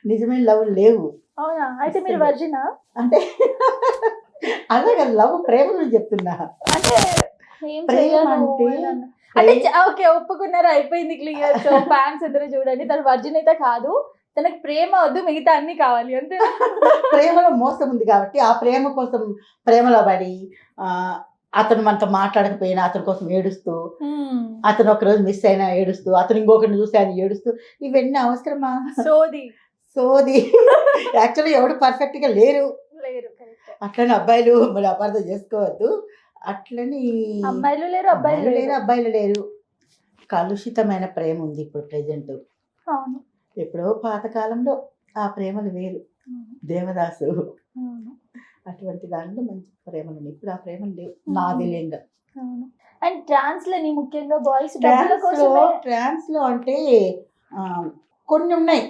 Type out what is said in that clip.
నిజమైన లవ్ లేవు. అవునా? అయితే మీరు అస్సలు. వర్జినా? అంటే అదే కదా లవ్, ప్రేమ గురించి చెప్తున్నా. అంటే ఏం ప్రేమ చెయ్యను అంటే ఏదన్నా అంటే ఓకే. ఒప్పుకున్నారు, అయిపోయింది, క్లియర్. సో ఫ్యాన్స్ అందరూ చూడండి, తను వర్జిన్ అయితే కాదు. తనకి ప్రేమ వద్దు, మిగతా అన్ని కావాలి అంతేనా? ప్రేమలో మోసం ఉంది కాబట్టి ఆ ప్రేమ కోసం ప్రేమలో పడి అతను మనతో మాట్లాడకపోయినా అతని కోసం ఏడుస్తూ, అతను ఒకరోజు మిస్ అయినా ఏడుస్తూ, అతను ఇంకొకరిని చూసి ఆయన ఏడుస్తూ, ఇవన్నీ అవసరమా? సోది. సోది. యాక్చువల్లీ ఎవడు పర్ఫెక్ట్గా లేరు. లేరు. కరెక్ట్. అట్లని అబ్బాయిలు మరి అపార్థం చేసుకోవద్దు. అట్లని అమ్మాయిలు లేరు, అబ్బాయిలు అమ్మాయిలు లేరు, లేరు. అబ్బాయిలు లేరు. కలుషితమైన ప్రేమ ఉంది ఇప్పుడు ప్రెజెంట్. అవును. ఎప్పుడో పాతకాలంలో ఆ ప్రేమలు వేరు. దేవదాసు అవును. అటువంటి దానిలో మంచి ప్రేమలు ఉన్నాయి. ఇప్పుడు ఆ ప్రేమలు లేవు నా తెలియంగా. అవును. అండ్ ట్రాన్స్ లని ముఖ్యంగా బాయ్స్ డబ్బుల కోసమే ట్రాన్స్ లో అంటే కొన్ని ఉన్నాయి.